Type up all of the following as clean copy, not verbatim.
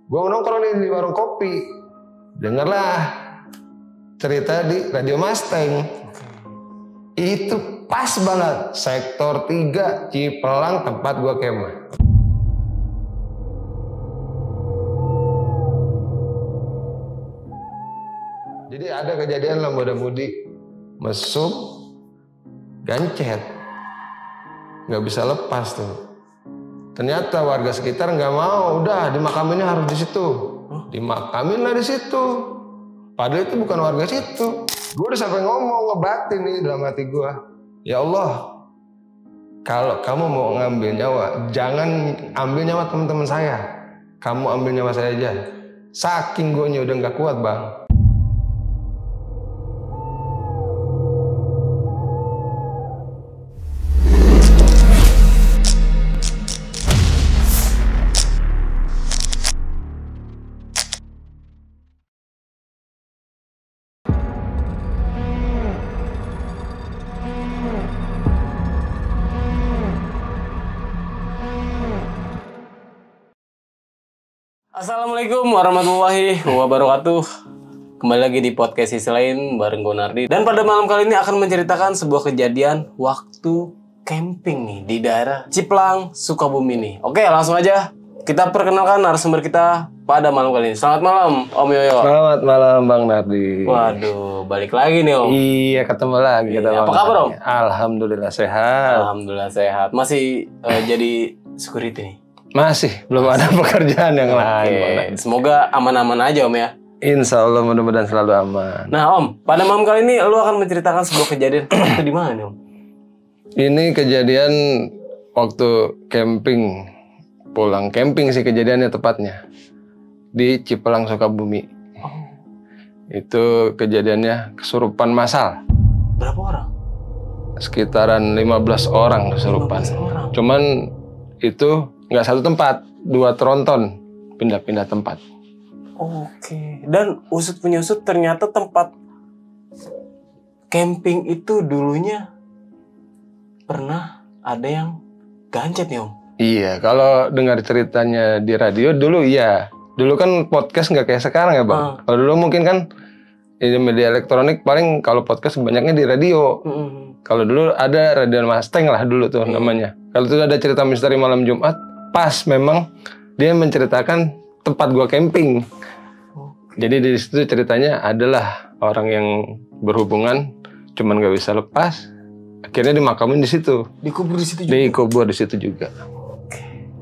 Gue nongkrong nih di warung kopi, dengarlah cerita di Radio Mustang. Itu pas banget, sektor 3 Cipelang tempat gue kemah. Jadi ada kejadian lah muda-mudi mesum, gancet, nggak bisa lepas tuh. Ternyata warga sekitar nggak mau, udah dimakaminnya harus di situ, dimakamin lah di situ. Padahal itu bukan warga situ. Gue udah sampai ngomong ngebatin nih dalam hati gue, ya Allah, kalau kamu mau ngambil nyawa, jangan ambil nyawa teman-teman saya, kamu ambil nyawa saya aja. Saking gue udah nggak kuat bang. Assalamualaikum warahmatullahi wabarakatuh. Kembali lagi di podcast Sisi Lain bareng gue Nardi. Dan pada malam kali ini akan menceritakan sebuah kejadian waktu camping nih di daerah Cipelang, Sukabumi nih. Oke, langsung aja kita perkenalkan narasumber kita pada malam kali ini. Selamat malam Om Yoyo. Selamat malam Bang Nardi. Waduh, balik lagi nih Om. Iya, ketemu lagi kita. Apa kabar Om? Alhamdulillah sehat. Alhamdulillah sehat. Masih jadi security nih? Masih, belum ada pekerjaan yang lain. Oke, semoga aman-aman aja Om ya. Insya Allah mudah-mudahan selalu aman. Nah Om, pada malam kali ini lu akan menceritakan sebuah kejadian itu di mana nih Om? Ini kejadian waktu camping, pulang camping sih kejadiannya tepatnya di Cipelang Sukabumi. Itu kejadiannya kesurupan massal. Berapa orang? Sekitaran 15 orang kesurupan. 15 orang. Cuman itu nggak satu tempat, 2 tronton, pindah-pindah tempat. Oke. Dan usut punya usut ternyata tempat camping itu dulunya pernah ada yang gancet nih Om. Iya, kalau dengar ceritanya di radio dulu iya. Dulu kan podcast nggak kayak sekarang ya Bang. Kalau dulu mungkin kan ini media elektronik paling kalau podcast banyaknya di radio. Kalau dulu ada Radio Mustang lah dulu tuh namanya. Kalau itu ada cerita misteri malam Jumat, pas memang dia menceritakan tempat gua camping. Jadi di situ ceritanya adalah orang yang berhubungan cuman nggak bisa lepas, akhirnya dimakamin di situ. Dikubur di situ juga. Dikubur di situ juga.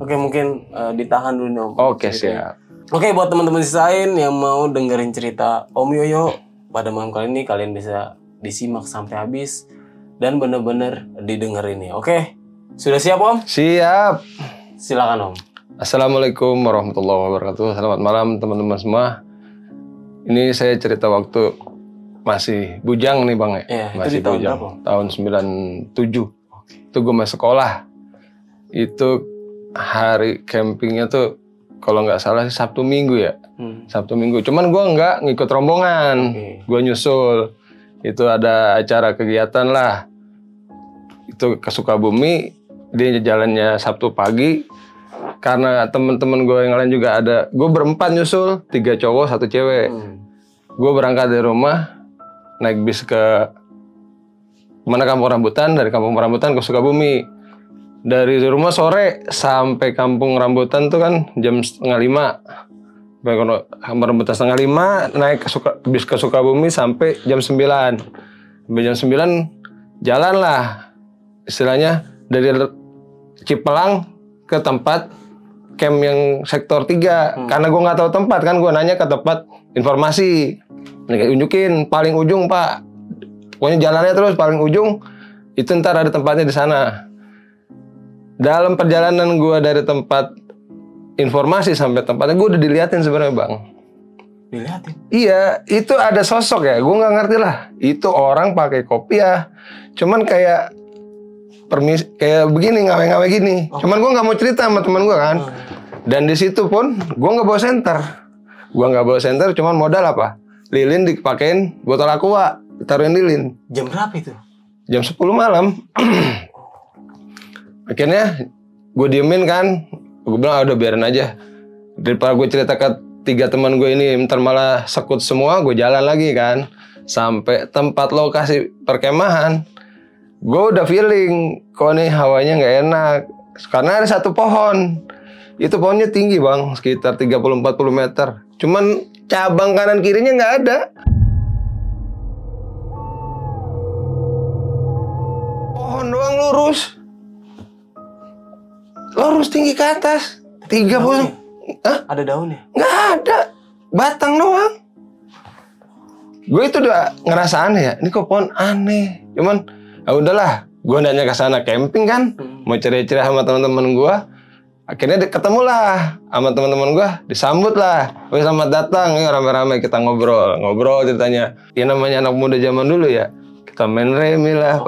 Oke, mungkin ditahan dulu nih Om. Oke, siap. Oke, buat teman-teman Sisain yang mau dengerin cerita Om Yoyo pada malam kali ini, kalian bisa disimak sampai habis dan bener-bener didengerin nih. Oke, sudah siap Om? Siap. Silakan Om. Assalamualaikum warahmatullahi wabarakatuh. Selamat malam teman-teman semua. Ini saya cerita waktu masih bujang nih Bang ya. Iya, masih itu di tahun bujang. berapa? Tahun 97. Itu gue masih sekolah. Itu hari campingnya tuh kalau nggak salah sih Sabtu Minggu ya. Sabtu Minggu. Cuman gue nggak ngikut rombongan. Gue nyusul. Itu ada acara kegiatan lah. Itu ke Sukabumi. Dia jalannya Sabtu pagi. Karena temen-temen gue yang lain juga ada. Gue berempat nyusul. 3 cowok, 1 cewek. Gue berangkat dari rumah. Naik bis ke mana Kampung Rambutan. Dari Kampung Rambutan ke Sukabumi. Dari rumah sore sampai Kampung Rambutan tuh kan jam 4:30. Kampung Rambutan 4:30. Naik bis ke Sukabumi sampai jam 9. Sampai jam 9 jalan lah. Istilahnya dari Cipelang ke tempat camp yang sektor 3. Karena gue nggak tahu tempat kan, gue nanya ke tempat informasi. Mereka unjukin paling ujung Pak. Pokoknya jalannya terus paling ujung. Itu ntar ada tempatnya di sana. Dalam perjalanan gue dari tempat informasi sampai tempatnya, gue udah diliatin sebenarnya Bang. Dilihatin? Iya, itu ada sosok ya. Gue nggak ngerti lah. Itu orang pakai kopiah. Cuman kayak kayak begini, ngawe-ngawe gini. Cuman gue nggak mau cerita sama teman gue kan. Dan di situ pun gue nggak bawa senter. Gue nggak bawa senter, cuman modal apa? Lilin dipakein botol aqua, taruhin lilin. Jam berapa itu? Jam 10 malam. Akhirnya gue diemin kan. Gue bilang udah biarin aja. Daripada gue cerita ke 3 teman gue ini ntar malah sekut semua, gue jalan lagi kan. Sampai tempat lokasi perkemahan, gue udah feeling kok nih hawanya nggak enak. Karena ada satu pohon, itu pohonnya tinggi bang, sekitar 30-40 meter. Cuman cabang kanan kirinya nggak ada. Pohon doang lurus tinggi ke atas 30. Hah? Ada daunnya? Nggak ada, batang doang. Gue itu udah ngerasa aneh ya, ini kok pohon aneh. Cuman ya udahlah, gue nanya ke sana camping kan, mau cerai-cerai sama teman-teman gue. Akhirnya ketemu lah sama teman-teman gue, disambut lah. Woi selamat datang, ya rame-rame kita ngobrol ceritanya. Ya namanya anak muda zaman dulu ya, kita main remi lah,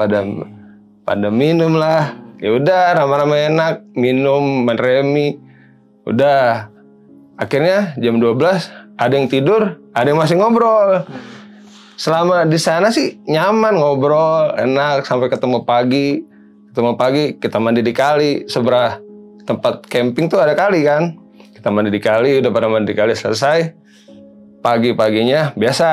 pada minum lah. Ya udah rame-rame enak, minum, main remi. Udah, akhirnya jam 12 ada yang tidur, ada yang masih ngobrol. Selama di sana sih nyaman ngobrol, enak sampai ketemu pagi. Kita mandi di kali. Seberang tempat camping tuh ada kali kan. Kita mandi di kali, udah pada mandi di kali selesai. Pagi-paginya biasa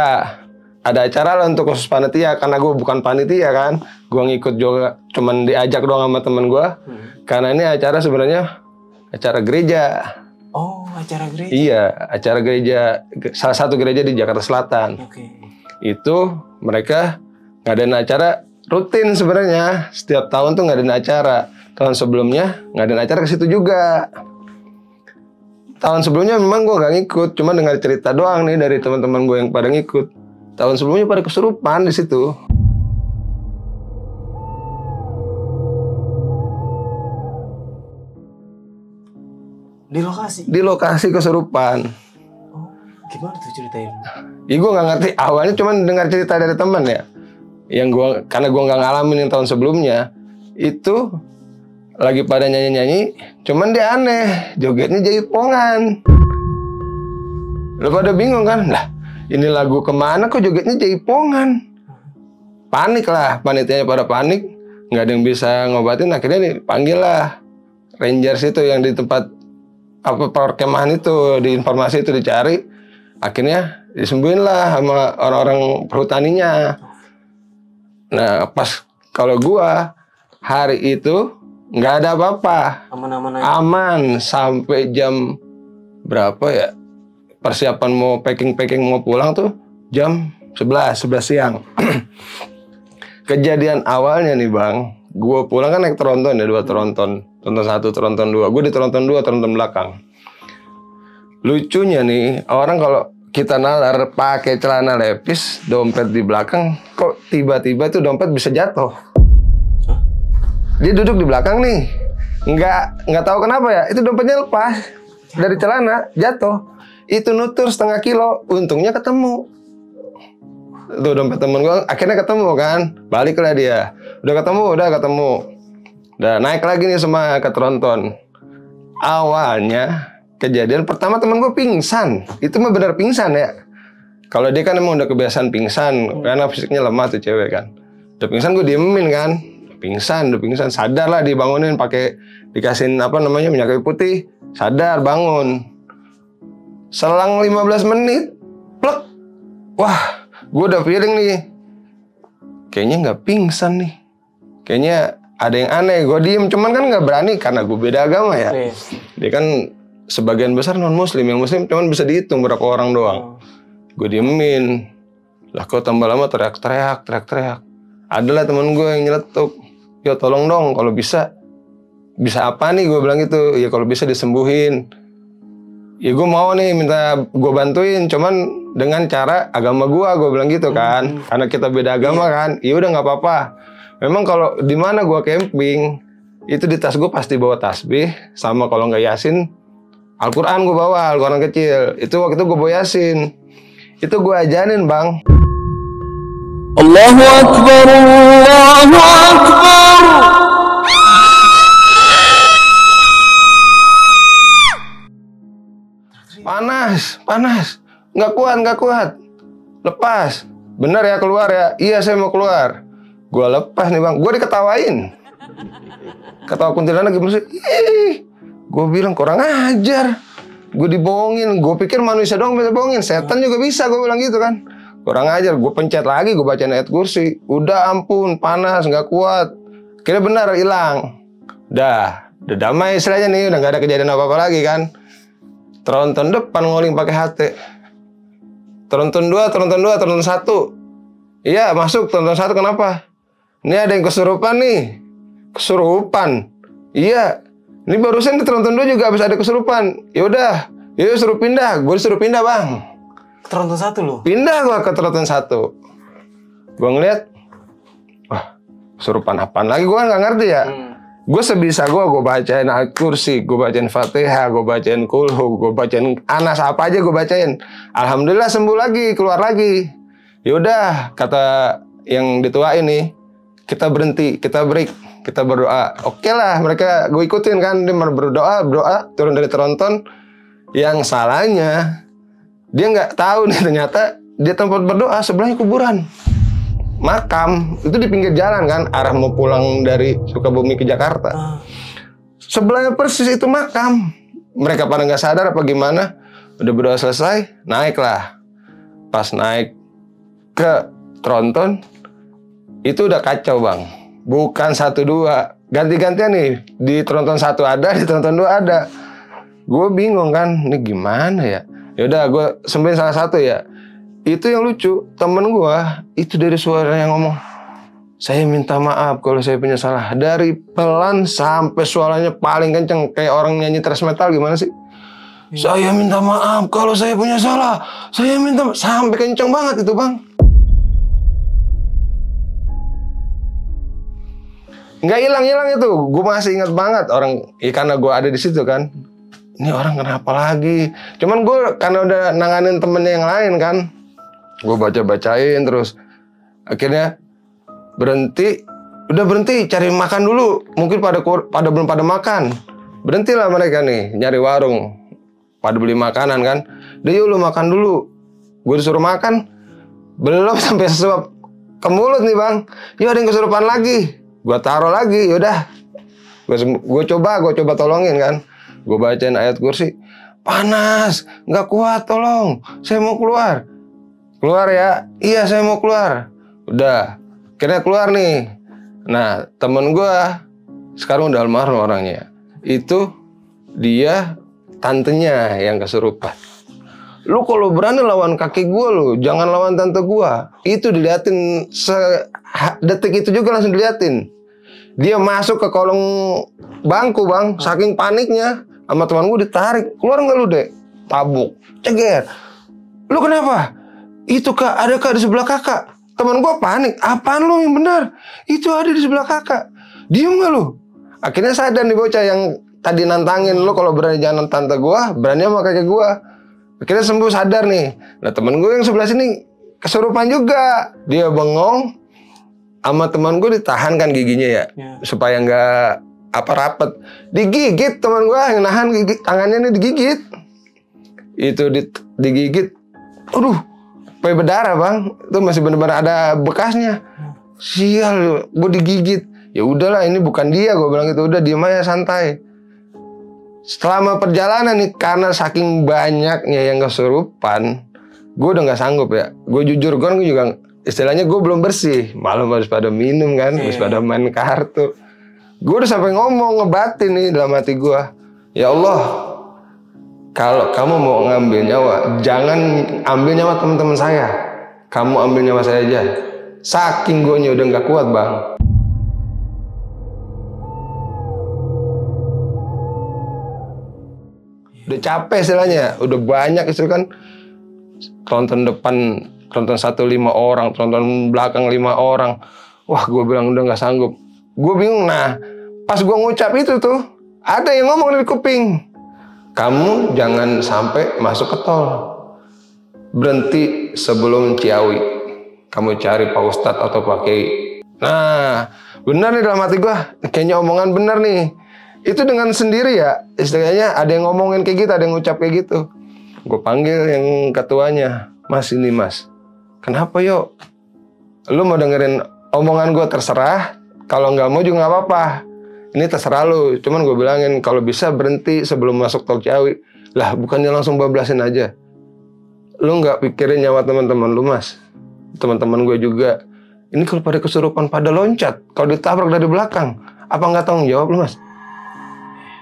ada acara lah untuk khusus panitia, karena gue bukan panitia kan. Gue ngikut juga, cuman diajak doang sama temen gue. Karena ini acara sebenarnya acara gereja. Oh, acara gereja? Iya, acara gereja, salah satu gereja di Jakarta Selatan. Itu mereka ngadain acara rutin sebenarnya. Setiap tahun tuh ngadain acara. Tahun sebelumnya ngadain acara ke situ juga. Tahun sebelumnya memang gue gak ngikut, cuma dengar cerita doang nih dari teman-teman gue yang pada ngikut. Tahun sebelumnya pada kesurupan di situ. Di lokasi? Di lokasi kesurupan. Oh, gimana tuh ceritain? Ya gue nggak ngerti, awalnya cuma dengar cerita dari teman ya. Karena gue nggak ngalamin yang tahun sebelumnya. Itu lagi pada nyanyi-nyanyi, cuman dia aneh, jogetnya jaipongan. Lo pada bingung kan? Lah, ini lagu kemana kok jogetnya jaipongan? Panik lah, panitianya pada panik. Nggak ada yang bisa ngobatin, akhirnya dipanggil lah Rangers itu yang di tempat perkemahan itu, di informasi itu dicari. Akhirnya disembuhin lah sama orang-orang perhutaninya. Nah, pas kalau gua hari itu nggak ada apa-apa. Aman-aman aja. Aman sampai jam berapa ya? Persiapan mau packing mau pulang tuh jam 11 siang. Kejadian awalnya nih bang, gua pulang kan naik tronton ya, 2 tronton. Tronton 1, tronton 2. Gue di tronton 2, tronton belakang. Lucunya nih, orang kalau kita nalar pakai celana lepis, dompet di belakang, kok tiba-tiba tuh dompet bisa jatuh. Hah? Dia duduk di belakang nih, nggak tahu kenapa ya, itu dompetnya lepas dari celana, jatuh. Itu nutur setengah kilo, untungnya ketemu. Tuh dompet temen gue, akhirnya ketemu kan, baliklah dia. Udah ketemu. Udah naik lagi nih semua ke tronton. Awalnya kejadian pertama temen gue pingsan. Itu mah benar pingsan ya. Kalau dia kan emang udah kebiasaan pingsan, karena fisiknya lemah tuh cewek kan. Udah pingsan gue diemin kan. Udah pingsan, sadar lah dibangunin pakai dikasihin minyak kayu putih. Sadar, bangun. Selang 15 menit, plek. Wah, gue udah feeling nih. Kayaknya nggak pingsan nih. Kayaknya ada yang aneh. Gue diem, cuman kan nggak berani karena gue beda agama ya. Dia kan sebagian besar non muslim, yang muslim cuman bisa dihitung berapa orang doang. Gue diemin. Lah kok tambah lama teriak-teriak. Adalah temen gue yang nyeletuk. Yo tolong dong kalau bisa apa nih, gue bilang gitu. Ya kalau bisa disembuhin. Ya gue mau nih minta gue bantuin, cuman dengan cara agama gue bilang gitu kan. Karena kita beda agama kan. Ya udah nggak apa-apa. Memang kalau di mana gue camping, itu di tas gue pasti bawa tasbih, sama kalau nggak Yasin, Al-Quran gue bawa, Al-Quran kecil. Itu waktu itu gue bawa Yasin. Itu gue ajanin bang. Allahu Akbar, Allahu Akbar. Panas. Nggak kuat. Lepas. Bener ya keluar ya? Iya saya mau keluar. Gue lepas nih bang. Gue diketawain. Ketawa kuntilanak gimana sih? Gue bilang kurang ajar. gue dibohongin. Gue pikir manusia doang bisa bohongin, setan juga bisa, gue bilang gitu kan. Kurang ajar, gue pencet lagi, gue bacain ayat kursi. Udah ampun, panas, nggak kuat. Kira benar, hilang. Udah damai istilahnya nih, udah nggak ada kejadian apa-apa lagi kan. Tronton depan ngoling pakai HT. Tronton 2, tronton 1. Iya, masuk tronton 1 kenapa? Ini ada yang kesurupan nih. Kesurupan. Iya. Ini barusan di tronton 2 juga habis ada kesurupan. Ya udah, yuk suruh pindah. Gue disuruh pindah, Bang. Tronton 1 lu? Pindah gue ke tronton 1. Gue ngeliat, wah, kesurupan apaan lagi, gue nggak ngerti ya. Gue sebisa gue bacain ayat kursi, gue bacain Fatihah, gue bacain Kulhu, gue bacain Anas, apa aja gue bacain. Alhamdulillah sembuh lagi, keluar lagi. Yaudah, kata yang ditua ini, kita berhenti, kita break, kita berdoa. Oke lah, mereka gue ikutin kan, dia berdoa, turun dari tronton. Yang salahnya, dia nggak tahu nih ternyata dia tempat berdoa sebelahnya kuburan. Makam itu di pinggir jalan kan, arah mau pulang dari Sukabumi ke Jakarta. Sebelahnya persis itu makam. Mereka pada nggak sadar apa gimana. Udah berdoa selesai, naiklah. Pas naik ke tronton, itu udah kacau, Bang. Bukan 1, 2, ganti-gantian nih. Di tronton 1 ada, di tronton 2 ada. Gue bingung kan, ini gimana ya? Yaudah, gue sembuhin salah satu ya. Itu yang lucu, temen gue itu dari suara yang ngomong, saya minta maaf kalau saya punya salah. Dari pelan sampai suaranya paling kenceng, kayak orang nyanyi thrash metal, gimana sih? Saya minta maaf kalau saya punya salah. Saya minta maaf. Sampai kenceng banget itu, Bang. Nggak hilang-hilang itu. Gue masih ingat banget orang, karena gue ada di situ kan. Ini orang kenapa lagi? Cuman gue karena udah nanganin temennya yang lain kan. Gue bacain terus. Akhirnya berhenti. Udah berhenti, cari makan dulu. Mungkin pada belum pada makan. Berhentilah mereka nih, nyari warung. Pada beli makanan kan. Udah yuk lu makan dulu. Gue disuruh makan. Belum sampai sesuap ke mulut nih, Bang. Yuk ada yang kesurupan lagi. Gue taruh lagi, yaudah. Gue coba tolongin kan. Gue bacain ayat kursi. Panas, nggak kuat, tolong. Saya mau keluar. Keluar ya? Iya, saya mau keluar. Udah, akhirnya keluar nih. Nah, temen gue sekarang udah almarhum orangnya. Itu dia tantenya yang kesurupan. Lu kalau berani lawan kakek gue lu, jangan lawan tante gue. Itu diliatin detik itu juga langsung diliatin. Dia masuk ke kolong bangku, Bang, saking paniknya. Sama teman gue ditarik, keluar nggak lu, Dek? Tabuk, ceger. Lu kenapa? Itu kak, ada kak di sebelah kakak. Teman gue panik, apaan lu yang benar? Itu ada di sebelah kakak. Diem nggak lu? Akhirnya sadar nih bocah yang tadi nantangin, lu kalau berani jangan tante gue, berani sama kakek gue. Akhirnya sembuh, sadar nih. Nah temen gue yang sebelah sini kesurupan juga. Dia bengong, sama teman gue ditahan kan giginya ya. Supaya nggak rapet. Digigit teman gue yang nahan gigit, tangannya nih digigit. Itu digigit. Aduh, sampai berdarah, Bang. Itu masih benar-benar ada bekasnya. Sial, gue digigit. Ya udahlah, ini bukan dia, gue bilang gitu. Udah diem aja, santai. Selama perjalanan nih, karena saking banyaknya yang kesurupan, gue udah nggak sanggup ya. Gue jujur, gue juga istilahnya gue belum bersih. Malam harus pada minum kan, harus pada main kartu. Gue udah sampai ngomong, ngebatin nih dalam hati gue. Ya Allah, kalau kamu mau ngambil nyawa, jangan ambil nyawa teman-teman saya. Kamu ambil nyawa saya aja. Saking gue udah nggak kuat, Bang. Udah capek istilahnya, udah banyak istilah kan. Tronton depan, tronton 1 5 orang, tronton belakang 5 orang. Wah, gue bilang udah nggak sanggup. Gue bingung. Nah, pas gue ngucap itu tuh, ada yang ngomong dari kuping. Kamu jangan sampai masuk ke tol. Berhenti sebelum Ciawi. Kamu cari Pak Ustadz atau Pak Kiai. Nah, benar nih dalam hati gue. Kayaknya omongan benar nih. Itu dengan sendiri ya, istilahnya ada yang ngomongin kayak gitu, ada yang ngucap kayak gitu. Gue panggil yang ketuanya, Mas ini Mas, kenapa yuk? Lu mau dengerin omongan gue terserah, kalau nggak mau juga nggak apa-apa. Ini terserah lu, cuman gue bilangin kalau bisa berhenti sebelum masuk tol Ciawi. Lah bukannya langsung bablasin aja. Lu nggak pikirin nyawa teman-teman lu, Mas. Teman-teman gue juga. Ini kalau pada kesurupan pada loncat, kalau ditabrak dari belakang, apa nggak tanggung jawab lu, Mas?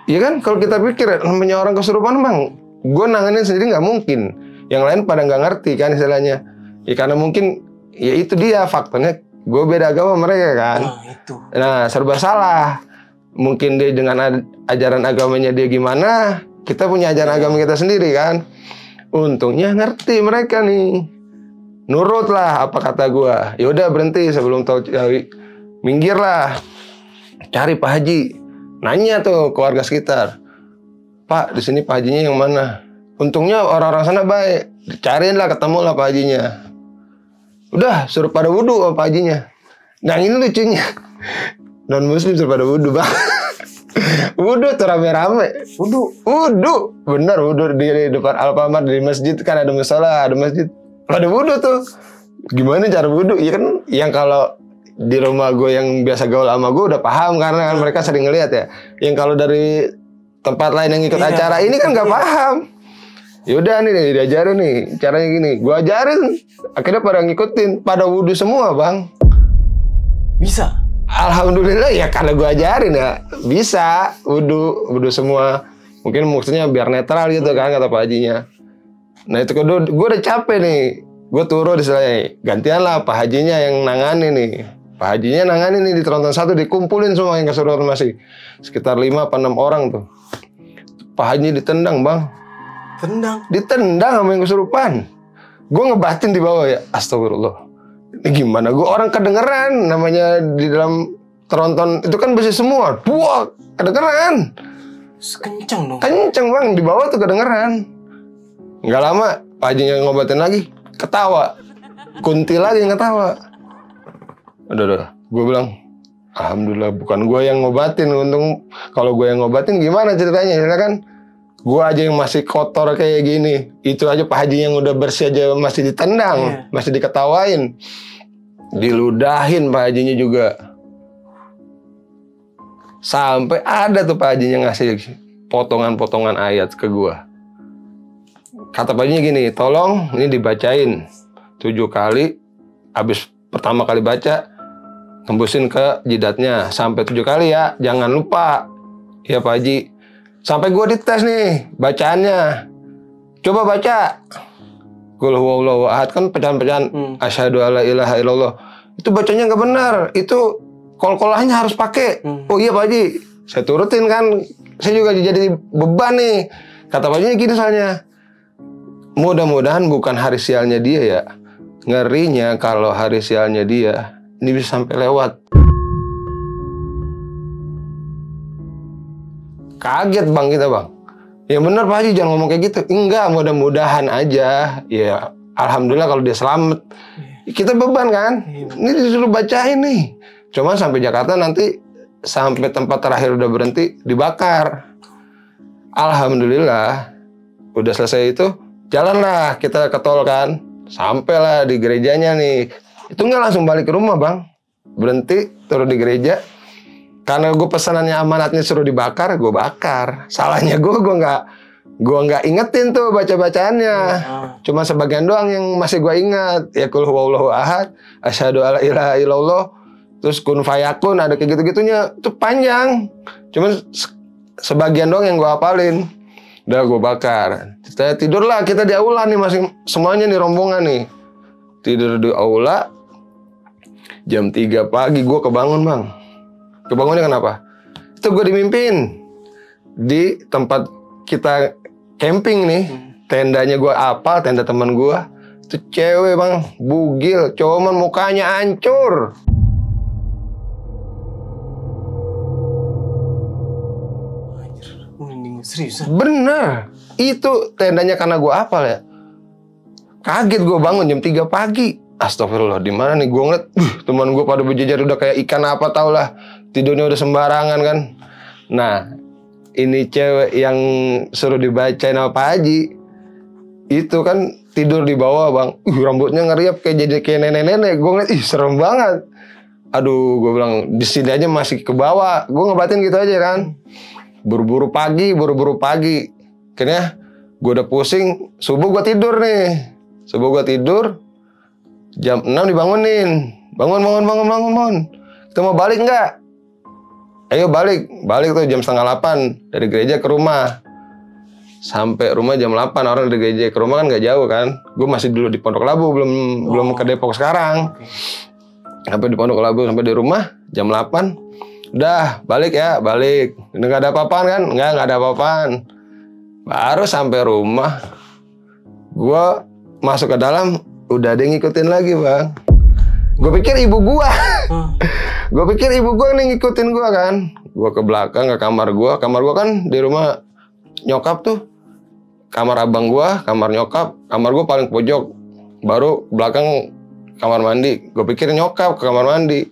Iya kan? Kalau kita pikir namanya orang kesurupan, Bang, gue nanganin sendiri nggak mungkin. Yang lain pada nggak ngerti kan istilahnya. Ya karena mungkin ya itu dia faktornya. Gue beda agama mereka kan. Nah serba salah. Mungkin dia dengan ajaran agamanya dia gimana, kita punya ajaran agama kita sendiri kan. Untungnya ngerti mereka nih. Nurut lah apa kata gue. Ya udah berhenti sebelum tahu minggir lah. Cari Pak Haji. Nanya tuh ke warga sekitar. Pak, di sini Pak Hajinya yang mana? Untungnya orang-orang sana baik. Dicariin lah, ketemu lah Pak Hajinya. Udah, suruh pada wudhu sama Pak Hajinya. Nah ini lucunya. Non-muslim suruh pada wudhu, Bang. Wudhu tuh rame-rame. Wudhu. Bener, wudhu di depan Alfamart, di masjid kan ada musola, ada masjid. Pada wudhu tuh. Gimana cara wudhu? Ya kan yang kalau di rumah gue yang biasa gaul sama gue udah paham karena kan mereka sering ngeliat ya. Yang kalau dari tempat lain yang ikut acara ini kan nggak paham. Ya udah nih diajarin nih caranya gini. Gue ajarin, akhirnya pada ngikutin, pada wudhu semua, Bang. Bisa. Alhamdulillah ya karena gue ajarin ya bisa wudhu semua. Mungkin maksudnya biar netral gitu kan kata Pak Hajinya. Nah itu kedua gue udah capek nih. Gue turun istilahnya. Gantian lah Pak Hajinya yang nangani nih. Pak Hajinya nangani nih di Tronton 1 dikumpulin semua yang kesurupan masih. Sekitar 5 apa 6 orang tuh. Pak Haji ditendang, Bang. Ditendang sama yang kesurupan. Gue ngebatin di bawah ya. Astagfirullah. Ini gimana? Gue orang kedengeran. Namanya di dalam Tronton itu kan besi semua. Buak. Kedengeran. Kenceng dong. Kenceng, Bang. Di bawah tuh kedengeran. Nggak lama Pak Haji ngobatin lagi. Ketawa. Kunti lagi yang ketawa. Udah. Gue bilang, alhamdulillah bukan gue yang ngobatin. Untung kalau gue yang ngobatin gimana ceritanya? Ya kan? Gue aja yang masih kotor kayak gini. Itu aja Pak Haji yang udah bersih aja masih ditendang. Masih diketawain. Diludahin Pak Hajinya juga. Sampai ada tuh Pak Hajinya ngasih potongan-potongan ayat ke gue. Kata Pak Hajinya gini, tolong ini dibacain 7 kali. Habis pertama kali baca, tembusin ke jidatnya. Sampai 7 kali ya, jangan lupa. Ya Pak Haji. Sampai gue dites nih, bacaannya. Coba baca. Qul huwallahu ahad kan pecahan-pecahan. Asyhadu alla ilaha illallah. Itu bacanya nggak benar. Itu kol-kolahnya harus pakai. Oh iya Pak Haji. Saya turutin kan. Saya juga jadi beban nih. Kata Pak Haji gini soalnya. Mudah-mudahan bukan hari sialnya dia ya. Ngerinya kalau hari sialnya dia ini bisa sampai lewat. Kaget Bang kita Bang. Ya bener Pak Haji jangan ngomong kayak gitu. Enggak, mudah-mudahan aja. Ya alhamdulillah kalau dia selamat. Kita beban kan. Ini disuruh bacain nih. Cuma sampai Jakarta nanti sampai tempat terakhir udah berhenti dibakar. Alhamdulillah udah selesai itu. Jalanlah kita ke tol kan. Sampailah di gerejanya nih. Itu nggak langsung balik ke rumah Bang. Berhenti, turun di gereja. Karena gue pesanannya amanatnya suruh dibakar, gue bakar. Salahnya gue nggak ingetin tuh baca-bacaannya. Cuma sebagian doang yang masih gue ingat. Ya qul huwallahu ahad, asyhadu alla ilaha illallah, terus kun fayakun, ada kayak gitu-gitunya. Itu panjang. Cuma sebagian doang yang gue hafalin. Udah gue bakar. Kita tidurlah, kita di aula nih masing semuanya nih rombongan nih. Tidur di aula. Jam 3 pagi gue kebangun Bang. Kebangunnya kenapa? Itu gue dimimpin di tempat kita camping nih. Tendanya gue apal, tenda teman gue. Itu cewek Bang, bugil, cuman mukanya hancur. Serius? Bener. Itu tendanya karena gue apal ya. Kaget gue bangun jam 3 pagi. Astagfirullah, di mana nih gue ngeliat teman gue pada berjejer udah kayak ikan apa tau lah. Tidurnya udah sembarangan kan. Nah, ini cewek yang suruh dibacain sama Pak Haji. Itu kan tidur di bawah Bang. Rambutnya ngeriap kayak nenek-nenek. Gue ngeliat, serem banget. Aduh, gue bilang di sini aja masih ke bawah. Gue ngebatin gitu aja kan. Buru-buru pagi. Akhirnya Gue udah pusing, subuh gue tidur nih. Subuh gue tidur, jam 6 dibangunin. Bangun. Kita mau balik nggak? Ayo balik tuh jam 7:30 dari gereja ke rumah. Sampai rumah jam 8, orang dari gereja ke rumah kan nggak jauh kan. Gue masih dulu di Pondok Labu, belum ke Depok sekarang. Sampai di Pondok Labu, sampai di rumah jam 8. Udah, balik. Udah nggak ada apa-apaan kan? Nggak ada apa-apaan. Baru sampai rumah, gue masuk ke dalam, udah ada yang ngikutin lagi, Bang. Gue pikir ibu gue. Gue pikir ibu gue nih ngikutin gue kan. Gue ke belakang, ke kamar gue. Kamar gue kan di rumah nyokap tuh. Kamar abang gue, kamar nyokap. Kamar gue paling pojok. Baru belakang kamar mandi. Gue pikir nyokap ke kamar mandi.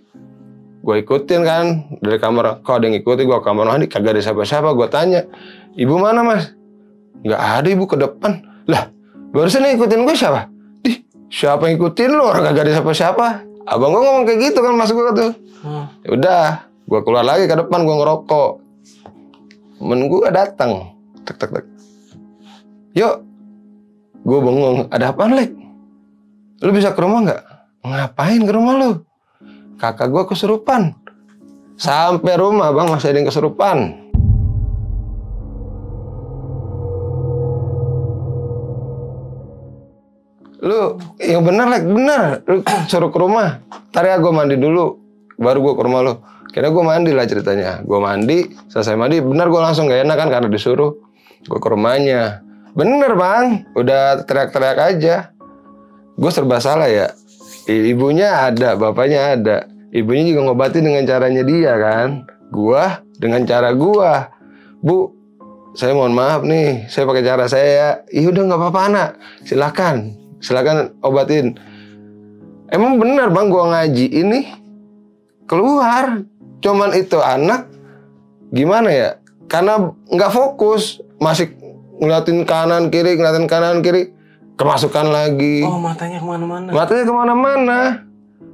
Gue ikutin kan. Dari kamar, kok ada yang ngikutin gue ke kamar mandi. Kagak ada siapa-siapa. Gue tanya, ibu mana mas? Nggak ada, ibu ke depan. Lah, barusan yang ikutin gue siapa? Siapa yang ikutin lu? Orang kagak ada siapa-siapa. Abang gue ngomong kayak gitu kan, mas gue tuh. Ya udah, gue keluar lagi ke depan, gue ngerokok. Temen gue datang. Tek. Yuk. Gue bengong. Ada apaan, Lek? Lu bisa ke rumah nggak? Ngapain ke rumah lu? Kakak gue kesurupan. Sampai rumah, Bang, masih ada yang kesurupan. Lu, yang bener, Lek, bener. Lu suruh ke rumah. Ntar ya gue mandi dulu, baru gue ke rumah lu. Kira gue mandi lah ceritanya. Gue mandi, selesai mandi, bener gue langsung gak enak kan karena disuruh. Gue ke rumahnya. Bener, Bang, udah teriak-teriak aja. Gue serba salah ya. Ibunya ada, bapaknya ada. Ibunya juga ngobatin dengan caranya dia kan. Gua dengan cara gua. Bu, saya mohon maaf nih, saya pakai cara saya ya. Iya udah nggak apa-apa anak, silakan obatin. Emang benar Bang, gua ngaji ini keluar. Cuman itu anak gimana ya? Karena nggak fokus, masih ngeliatin kanan kiri, kemasukan lagi. Oh, matanya kemana-mana. Matanya kemana-mana.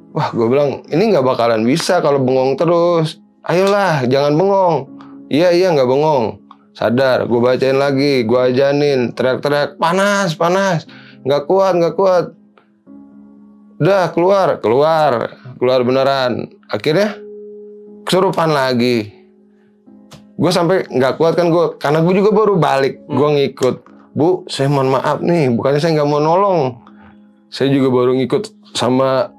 Wah, gue bilang ini nggak bakalan bisa kalau bengong terus. Ayolah, jangan bengong. Iya nggak bengong. Sadar, gue bacain lagi, gue ajanin, teriak-teriak, panas, nggak kuat. Udah keluar beneran. Akhirnya kesurupan lagi. Gue sampai nggak kuat kan gue, karena gue juga baru balik, gue ngikut. Bu, saya mohon maaf nih, bukannya saya nggak mau nolong. Saya juga baru ngikut sama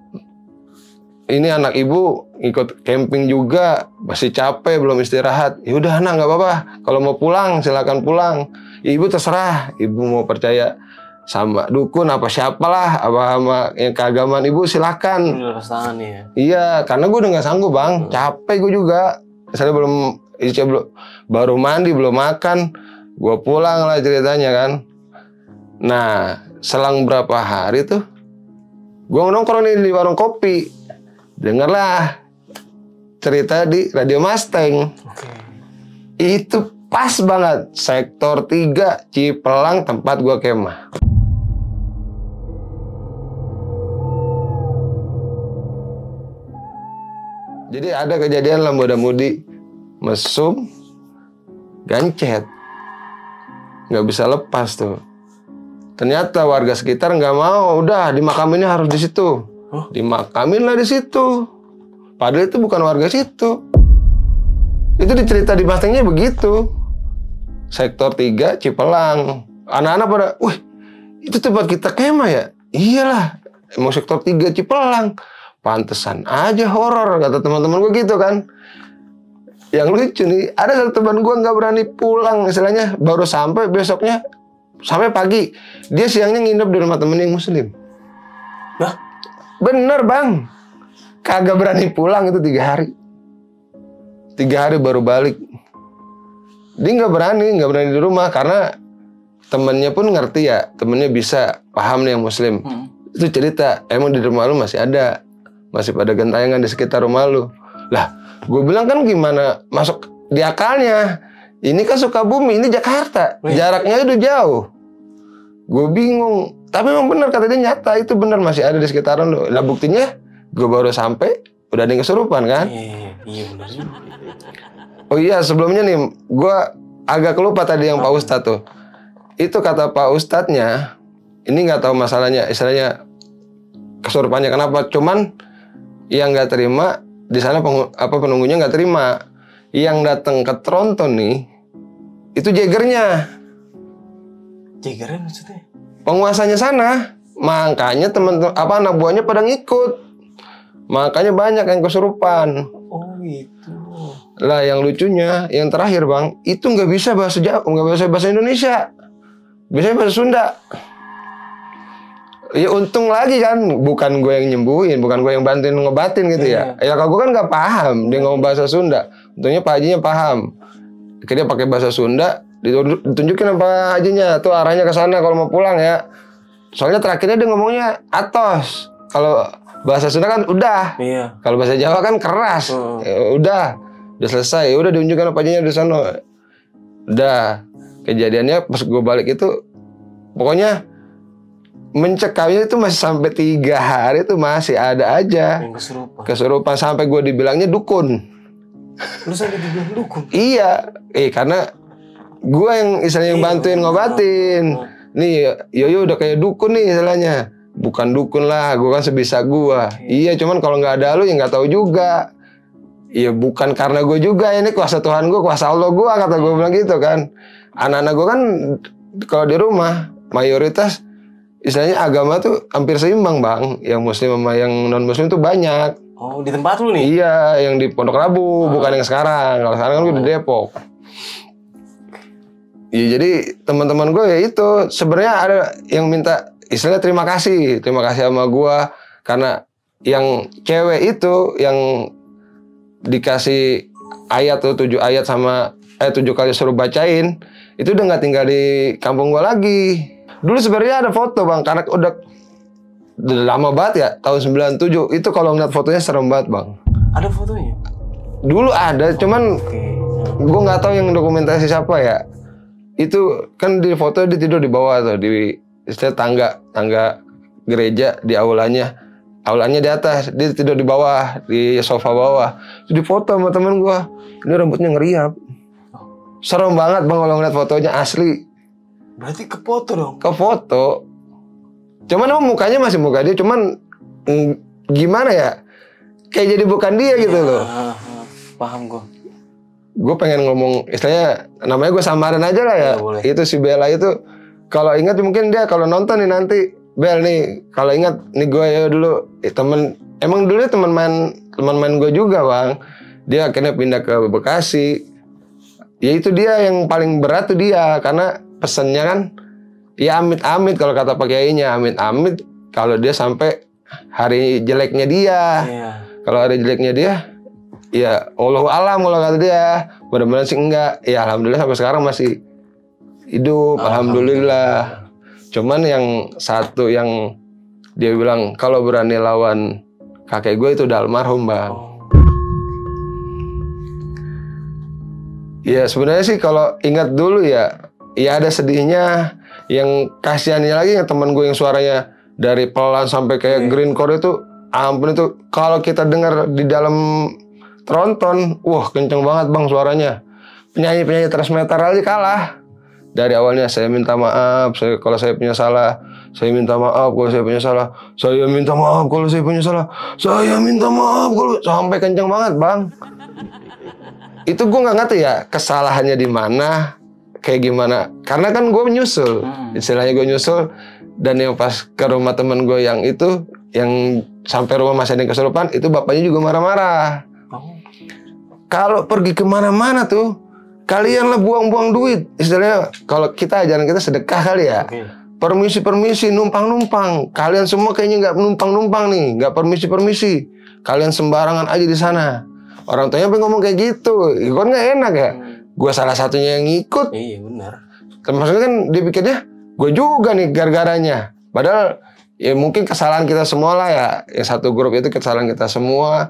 ini anak ibu, ikut camping juga, masih capek, belum istirahat. Ya udah anak, nggak apa-apa. Kalau mau pulang, silakan pulang. Ibu terserah, ibu mau percaya sama dukun apa siapalah, apa sama yang keagamaan ibu silakan. Ya. Iya, karena gue udah nggak sanggup Bang, capek gue juga. Saya baru mandi, belum makan, gue pulang lah ceritanya kan. Nah, selang berapa hari tuh, gue nongkrong di warung kopi, dengarlah cerita di Radio Mustang. Itu pas banget, sektor 3 Cipelang tempat gue kemah. Jadi ada kejadian lah muda-mudi mesum, gancet, nggak bisa lepas tuh. Ternyata warga sekitar nggak mau, udah dimakaminnya harus di situ. Dimakamin lah di situ. Padahal itu bukan warga situ. Itu dicerita di Mustangnya begitu. Sektor 3 Cipelang. Anak-anak pada, wih, itu tempat kita kemah ya? Iyalah, emang sektor 3 Cipelang. Pantesan aja horor, kata teman-teman gue gitu kan. Yang lucu nih, ada satu teman gue nggak berani pulang, istilahnya baru sampai besoknya, sampai pagi. Dia siangnya nginep di rumah temen yang muslim. Hah? Bener Bang, kagak berani pulang itu 3 hari. 3 hari baru balik. Dia nggak berani di rumah karena temennya pun ngerti ya, temennya bisa paham nih yang muslim. Itu cerita, emang di rumah lu masih ada, masih pada gentayangan di sekitar rumah lu. Lah, gue bilang kan gimana masuk di akalnya. Ini kan Sukabumi, ini Jakarta, jaraknya udah jauh. Gue bingung. Tapi memang benar kata dia, nyata itu benar masih ada di sekitaran lo. Nah buktinya gue baru sampai udah ada yang kesurupan kan? Iya benar. Oh iya sebelumnya nih gue agak lupa tadi yang Pak Ustadz tuh. Itu kata Pak Ustadznya, ini nggak tahu masalahnya, istilahnya kesurupannya kenapa. Cuman yang nggak terima di sana penunggunya nggak terima. Yang datang ke Tronton nih, itu Jagernya. Jagernya maksudnya? Penguasanya sana. Makanya anak buahnya pada ngikut. Makanya banyak yang kesurupan. Oh gitu. Lah yang lucunya, yang terakhir bang, itu nggak bisa bahasa Jawa, nggak bisa bahasa Indonesia, biasanya bahasa Sunda. Ya untung lagi kan, bukan gue yang nyembuhin, bukan gue yang bantuin ngobatin gitu ya. Ya kalau gue kan nggak paham, dia ngomong bahasa Sunda. Untungnya Pak Hajinya paham. Akhirnya pakai bahasa Sunda, ditunjukin sama Pak Hajinya, tuh arahnya ke sana kalau mau pulang ya. Soalnya terakhirnya dia ngomongnya atos. Kalau bahasa Sunda kan udah. Iya. Kalau bahasa Jawa kan keras. Ya, udah selesai. Ya udah diunjukkan apa aja di sana. Udah. Kejadiannya pas gue balik itu, pokoknya mencekamnya itu masih sampai 3 hari itu masih ada aja. Yang kesurupan sampai gue dibilangnya dukun. Lu sampai dibilang dukun? Iya. Karena gue yang istilahnya yang bantuin ngobatin. Nih Yoyo udah kayak dukun nih istilahnya. Bukan dukun lah, gue kan sebisa gue. Iya, cuman kalau nggak ada lu ya nggak tahu juga. Iya, bukan karena gue juga, ini kuasa Tuhan gue, kuasa Allah gue, kata gue bilang gitu kan. Anak-anak gue kan kalau di rumah mayoritas istilahnya agama tuh hampir seimbang bang. Yang muslim sama yang non muslim tuh banyak. Oh, di tempat lu nih? Iya, yang di Pondok Labu, bukan yang sekarang. Kalau sekarang kan gue di Depok. Ya jadi teman-teman gue ya itu sebenarnya ada yang minta istilahnya terima kasih sama gue karena yang cewek itu yang dikasih ayat tuh 7 ayat sama 7 kali suruh bacain itu udah nggak tinggal di kampung gue lagi. Dulu sebenarnya ada foto bang karena udah lama banget ya tahun 97 itu kalau ngeliat fotonya serem banget bang. Ada fotonya? Dulu ada cuman gue nggak tahu yang dokumentasi siapa ya. Itu kan di foto dia tidur di bawah tuh di istilah tangga gereja di aulanya di atas dia tidur di bawah di sofa bawah. Itu di foto sama temen gua ini rambutnya ngeriap. Serem banget bang kalau ngeliat fotonya asli. Berarti ke foto dong? Ke foto. Cuman emang mukanya masih muka dia cuman gimana ya kayak jadi bukan dia gitu loh. Paham gua. Gue pengen ngomong istilahnya namanya gue samarin aja lah ya. Itu si Bella itu kalau ingat mungkin dia kalau nonton nih nanti Bel nih kalau ingat nih gue ya dulu emang dulu teman main gue juga bang. Dia akhirnya pindah ke Bekasi. Ya itu dia yang paling berat tuh dia karena pesennya kan ya amit-amit kalau kata Pak Kiainya amit-amit kalau dia sampai hari jeleknya dia. Kalau hari jeleknya dia ya Allahu alam kalau kata dia. Mudah-mudahan sih enggak. Ya alhamdulillah sampai sekarang masih hidup. Alhamdulillah. Cuman yang satu yang dia bilang kalau berani lawan kakek gue itu udah almarhum bang. Ya sebenarnya sih kalau ingat dulu ya ada sedihnya. Yang kasihannya lagi yang teman gue yang suaranya dari pelan sampai kayak green core itu ampun itu kalau kita dengar di dalam Tronton, wah kenceng banget bang suaranya. Penyanyi thrash metal aja kalah. Dari awalnya saya minta maaf, kalau saya punya salah, saya minta maaf kalau saya punya salah, saya minta maaf kalau saya punya salah, saya minta maaf kalau sampai kenceng banget bang. Itu gue nggak ngerti ya kesalahannya di mana, kayak gimana. Karena kan gue nyusul, istilahnya gue nyusul dan yang pas ke rumah teman gue yang itu, yang sampai rumah masih ada yang kesurupan, itu bapaknya juga marah-marah. Kalau pergi kemana-mana tuh, kalianlah buang-buang duit. Istilahnya kalau kita ajaran kita sedekah kali ya. Permisi-permisi, numpang-numpang. Kalian semua kayaknya nggak numpang-numpang nih, nggak permisi-permisi. Kalian sembarangan aja di sana. Orang tuanya pengen ngomong kayak gitu, kan nggak enak ya. Gue salah satunya yang ngikut. Iya benar. Maksudnya kan dipikirnya, gue juga nih gara-garanya. Padahal ya mungkin kesalahan kita semua lah ya. Yang satu grup itu kesalahan kita semua.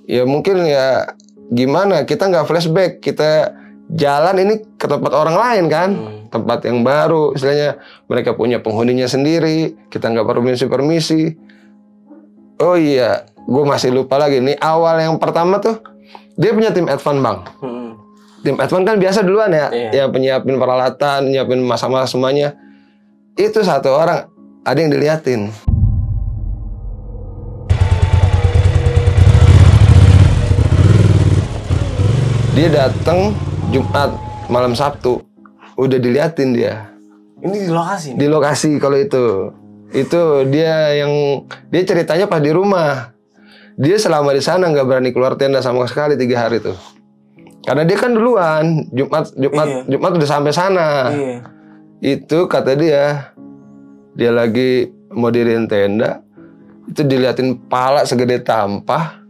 Ya mungkin ya gimana kita nggak flashback, kita jalan ini ke tempat orang lain kan, tempat yang baru, istilahnya mereka punya penghuninya sendiri, kita nggak permisi. Oh iya, gue masih lupa lagi nih awal yang pertama tuh dia punya tim advance bang. tim advance kan biasa duluan ya, Iya. yang penyiapin peralatan, nyiapin masa-masa semuanya. Itu satu orang ada yang diliatin. Dia datang Jumat malam Sabtu, udah diliatin dia. Ini di lokasi. Di lokasi kalau itu dia ceritanya pas di rumah. Dia selama di sana nggak berani keluar tenda sama sekali 3 hari tuh. Karena dia kan duluan Jumat udah sampai sana. Iya. Itu kata dia lagi mau diriin tenda, itu diliatin pala segede tampah,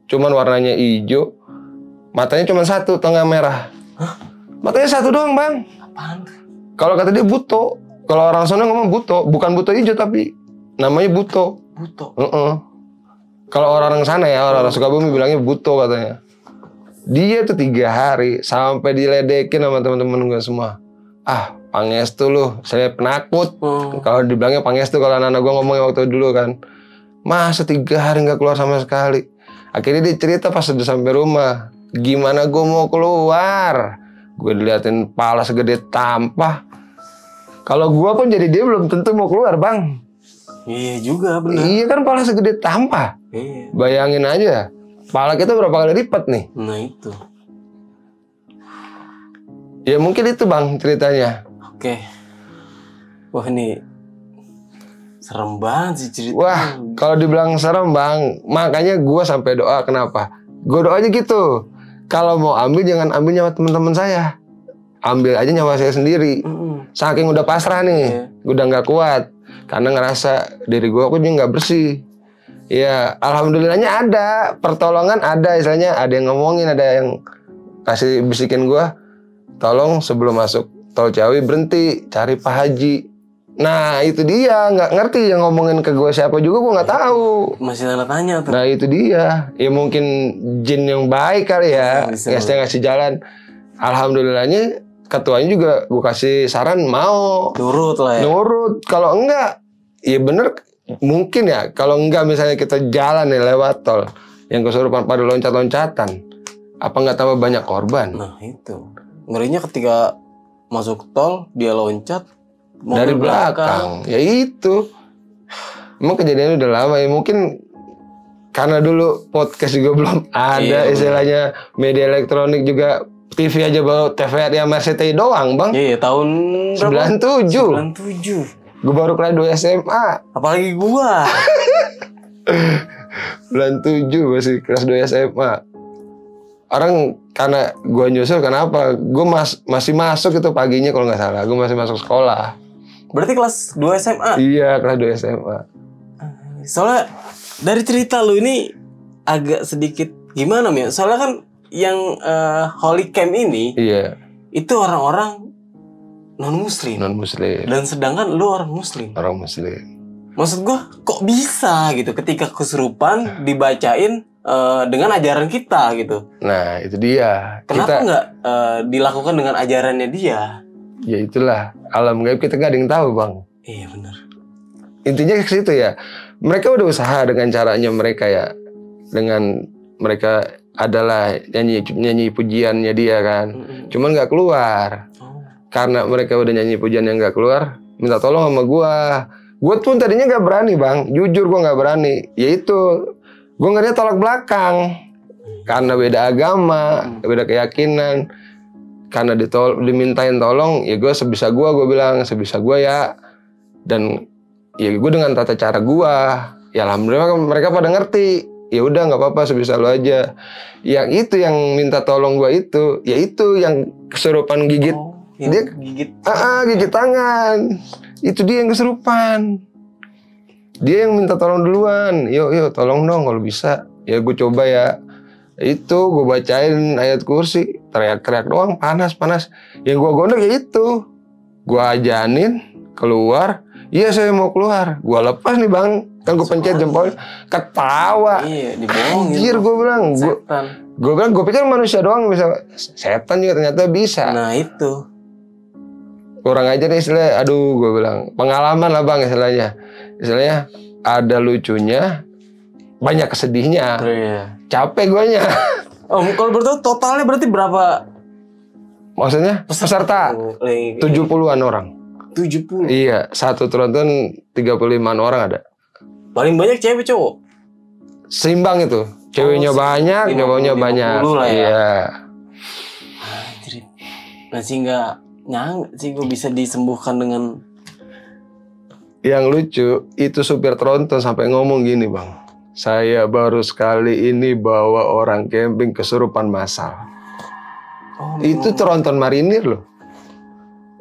cuman warnanya hijau, matanya cuma satu, tengah merah. Hah? Matanya satu doang, Bang. Apaan? Kalau kata dia buto. Kalau orang sana ngomong buto, bukan buto hijau tapi namanya buto. Buto. Kalau orang sana ya, orang Sukabumi bilangnya buto katanya. Dia tuh 3 hari sampai diledekin sama teman-teman gue semua. Ah, Pangestu lu, saya penakut. Kalau dibilangnya Pangestu kalau anak-anak gue ngomongnya waktu dulu kan. Masa 3 hari nggak keluar sama sekali. Akhirnya dia cerita pas udah sampai rumah. Gimana gue mau keluar? Gue diliatin pala segede tampah. Kalau gue pun jadi dia belum tentu mau keluar, Bang. Iya juga benar. Iya kan pala segede tampah. Iya. Bayangin aja. Pala kita berapa kali lipat nih? Nah itu. Ya mungkin itu, Bang, ceritanya. Oke. Wah ini serem banget sih cerita. Wah, kalau dibilang serem, Bang, makanya gue sampai doa. Kenapa? Gue doanya gitu. Kalau mau ambil jangan ambil nyawa teman-teman saya. Ambil aja nyawa saya sendiri. Saking udah pasrah nih, udah nggak kuat. Karena ngerasa diri gue juga nggak bersih. Ya, alhamdulillahnya ada pertolongan, ada istilahnya, ada yang ngomongin, ada yang kasih bisikin gue, tolong sebelum masuk tol Ciawi berhenti cari Pak Haji. Nah itu dia, nggak ngerti yang ngomongin ke gue siapa juga, gue nggak tahu. Masih tanda tanya tuh. Nah itu dia, ya mungkin jin yang baik kali ya, ngasih jalan. Alhamdulillahnya ketuanya juga gue kasih saran mau nurut lah ya. Nurut, kalau enggak, ya bener. Mungkin ya, kalau enggak misalnya kita jalan nih lewat tol yang kesurupan pada loncat-loncatan, apa nggak tambah banyak korban? Nah itu, ngerinya ketika masuk tol dia loncat dari belakang. Ya itu, emang kejadiannya udah lama ya. Mungkin karena dulu podcast juga belum ada, istilahnya media elektronik juga, TV aja baru TVRI sama RCTI doang, Bang. Iya, tahun 97. 97. Gue baru kelas 2 SMA. Apalagi gua. 97 masih kelas 2 SMA. Orang karena gue nyusul, kenapa? Gue masih masuk itu paginya kalau nggak salah. Gue masih masuk sekolah. Berarti kelas 2 SMA? Iya, kelas 2 SMA. Soalnya dari cerita lu ini agak sedikit gimana ya? Soalnya kan yang Holy Camp ini, iya, itu orang-orang non-muslim. Non-muslim. Dan sedangkan lu orang muslim. Orang muslim. Maksud gua kok bisa gitu ketika kesurupan dibacain dengan ajaran kita gitu. Nah itu dia. Kenapa nggak dilakukan dengan ajarannya dia? Ya itulah, alam gaib kita nggak ada yang tahu, Bang. Iya benar. Intinya ke situ ya. Mereka udah usaha dengan caranya mereka ya. Dengan mereka adalah nyanyi pujiannya dia kan. Cuman nggak keluar. Karena mereka udah nyanyi pujian yang gak keluar, minta tolong sama gue. Gue pun tadinya gak berani, Bang. Jujur gue gak berani. Yaitu, gue ngerinya tolak belakang. Karena beda agama, beda keyakinan. Karena dimintain tolong, ya gue sebisa gue bilang, sebisa gue ya. Dan ya gue dengan tata cara gue. Ya alhamdulillah mereka pada ngerti. Ya udah nggak apa-apa, sebisa lu aja. Yang itu yang minta tolong gue itu, ya itu yang kesurupan gigit. Dia gigit tangan. Itu dia yang kesurupan. Dia yang minta tolong duluan. Yuk tolong dong kalau bisa. Ya gue coba ya. Itu gue bacain ayat kursi, teriak-teriak doang, panas. Yang gue gondok ya itu. Gue ajanin keluar. Iya saya mau keluar. Gue lepas nih, Bang. Kan gue pencet jempol. Ketawa. Iya, dibohongin. Anjir gue bilang. Gue pikir manusia doang bisa. Setan juga ternyata bisa. Nah itu. Kurang aja nih istilahnya, aduh gue bilang pengalaman lah, Bang, istilahnya ada lucunya, banyak kesedihnya, Iya. capek guanya. Oh, kalau berarti totalnya berarti berapa Maksudnya peserta 70-an orang. 70? Iya, satu tronton 35-an orang ada. Paling banyak cewek cowok? Seimbang itu. Ceweknya banyak, cowoknya banyak. Lah ya. Iya. Anjir. Masih nggak nyangka sih gue bisa disembuhkan dengan. Yang lucu, itu supir tronton sampai ngomong gini, Bang. Saya baru sekali ini bawa orang camping kesurupan massal. Itu tronton marinir loh.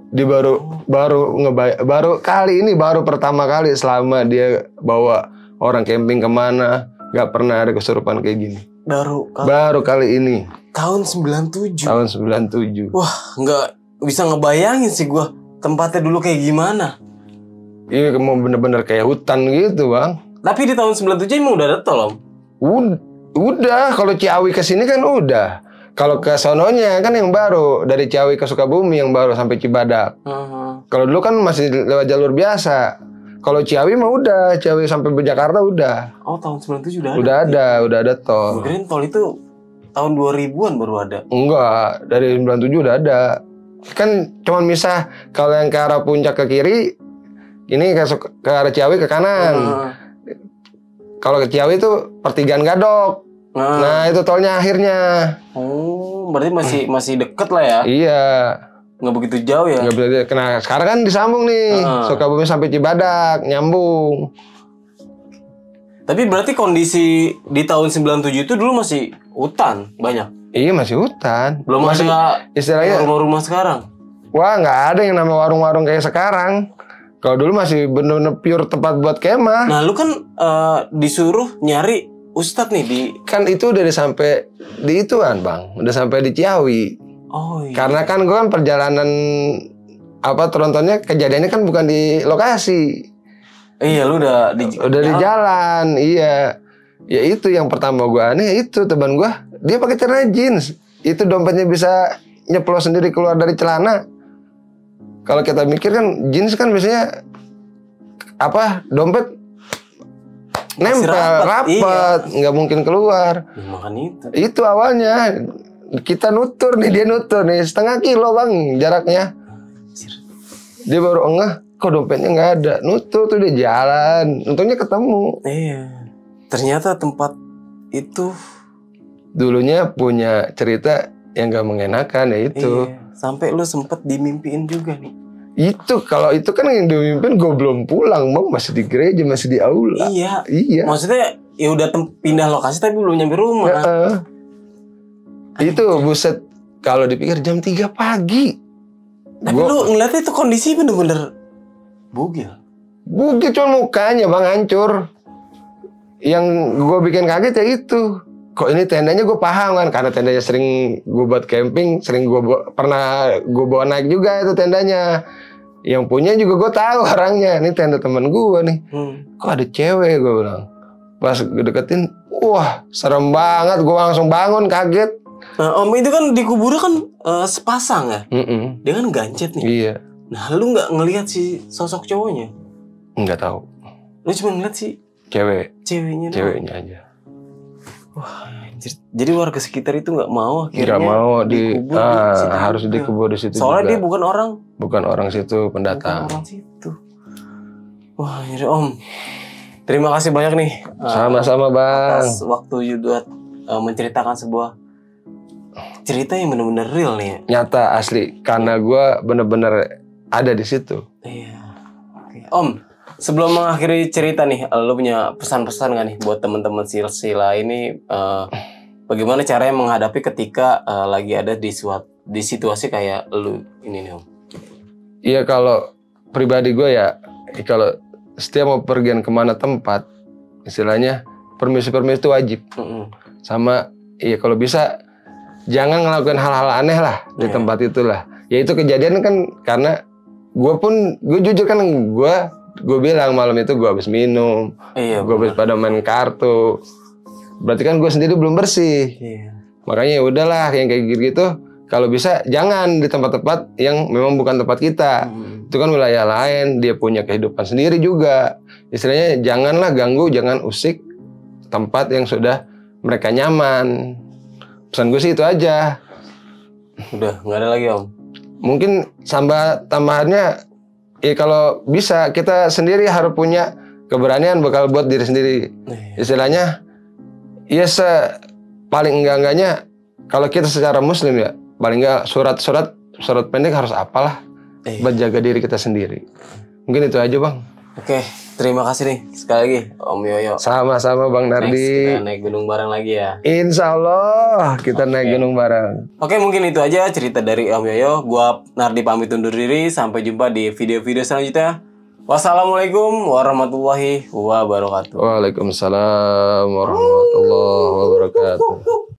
Dia baru kali ini, baru pertama kali selama dia bawa orang camping kemana, nggak pernah ada kesurupan kayak gini. Baru kali ini. Tahun 97. Tahun 97. Wah, nggak bisa ngebayangin sih gua tempatnya dulu kayak gimana. Iya, mau bener-bener kayak hutan gitu, Bang. Tapi di tahun 97 emang udah ada tol, Om? Udah, kalau Ciawi ke sini kan udah. Kalau ke sononya kan yang baru, dari Ciawi ke Sukabumi yang baru sampai Cibadak. Kalau dulu kan masih lewat jalur biasa. Kalau Ciawi mah udah, Ciawi sampai Jakarta udah. Oh, tahun 97 udah ada? Udah ada tol. Mungkin tol itu tahun 2000-an baru ada? Enggak, dari 97 udah ada. Kan cuma misah kalau yang ke arah puncak ke kiri, ini ke arah Ciawi ke kanan. Kalau ke Ciawi itu pertigaan Gadok. Nah, itu tolnya akhirnya. Oh, berarti masih deket lah ya? Iya. Nggak begitu jauh ya? Nggak begitu. Nah, sekarang kan disambung nih. Sukabumi sampai Cibadak, nyambung. Tapi berarti kondisi di tahun 97 itu dulu masih hutan banyak? Iya, masih hutan. Belum masih, ada istilahnya rumah-rumah sekarang? Wah, nggak ada yang namanya warung-warung kayak sekarang. Kalau dulu masih bener-bener pure tempat buat kemah. Nah, lu kan disuruh nyari Ustadz nih di... Kan itu udah sampai di ituan, Bang. Udah sampai di Ciawi. Oh iya. Karena kan gue kan perjalanan trontonnya kejadiannya kan bukan di lokasi. Iya, lu udah di jalan. Iya. Ya itu yang pertama gue aneh, itu teman gue dia pakai celana jeans. Itu dompetnya bisa nyeplos sendiri keluar dari celana. Kalau kita mikir kan jeans kan biasanya dompet nempel rapat, nggak mungkin keluar. Makanya itu awalnya kita nutur nih, dia nutur nih setengah kilo, Bang, jaraknya. Dia baru kok dompetnya nggak ada. Nutur tuh dia jalan, untungnya ketemu. Iya, ternyata tempat itu dulunya punya cerita yang gak mengenakan, ya itu. Iya. Sampai lu sempet dimimpiin juga nih. Itu kalau itu kan yang dimimpin gue belum pulang, Bang, masih di gereja, masih di aula. Iya. Maksudnya ya udah pindah lokasi tapi belum nyampe rumah. Itu buset, kalau dipikir jam 3 pagi. Tapi lu ngeliatnya itu kondisi bener-bener bugil. Bugil cuma mukanya, Bang, hancur. Yang gue bikin kaget ya itu. Kok ini tendanya gue paham kan, karena tendanya sering gue buat camping, pernah gue bawa naik juga itu tendanya. Yang punya juga gue tahu orangnya, ini tenda teman gue nih. Kok ada cewek, gue bilang. Pas gue deketin, wah serem banget, gue langsung bangun kaget. Nah, Om itu kan di kuburan kan sepasang ya, dia kan gancet nih. Iya. Nah, lu nggak ngelihat si sosok cowoknya? Nggak tahu. Lu cuma ngeliat si ceweknya aja. Wah, jadi warga sekitar itu nggak mau akhirnya. Nggak mau harus juga. dikubur di situ. Soalnya juga. dia bukan orang situ, pendatang. Bukan orang situ. Wah, jadi Om, terima kasih banyak nih. Sama-sama, Bang. Atas waktu buat menceritakan sebuah cerita yang benar-benar real nih. Nyata, asli. Karena gue benar-benar ada di situ. Iya. Oke. Om, sebelum mengakhiri cerita nih, lo punya pesan-pesan gak nih buat teman-teman silsila ini? Bagaimana caranya menghadapi ketika lagi ada di situasi kayak lo ini nih, Om? Iya, kalau pribadi gue ya, kalau setiap mau pergian kemana tempat, istilahnya permisi itu wajib. Sama, iya kalau bisa jangan ngelakuin hal-hal aneh lah di tempat itulah. Ya itu kejadian kan karena gue jujur kan gue bilang malam itu gue habis minum, gue habis pada main kartu, berarti kan gue sendiri belum bersih. Makanya ya udahlah yang kayak gitu kalau bisa jangan di tempat-tempat yang memang bukan tempat kita. Itu kan wilayah lain, dia punya kehidupan sendiri juga. Istilahnya janganlah ganggu, jangan usik tempat yang sudah mereka nyaman. Pesan gue sih itu aja. Udah nggak ada lagi Om. Mungkin tambahannya, ya kalau bisa kita sendiri harus punya keberanian bekal buat diri sendiri. Istilahnya, ya paling enggaknya kalau kita secara muslim ya, paling enggak surat pendek harus apalah buat jaga diri kita sendiri. Mungkin itu aja Bang. Oke, terima kasih nih sekali lagi Om Yoyo. Sama-sama Bang Nardi. Next kita naik gunung bareng lagi ya. Insya Allah kita naik gunung bareng. Oke, mungkin itu aja cerita dari Om Yoyo. Gua Nardi pamit undur diri. Sampai jumpa di video-video selanjutnya. Wassalamualaikum warahmatullahi wabarakatuh. Waalaikumsalam warahmatullahi wabarakatuh.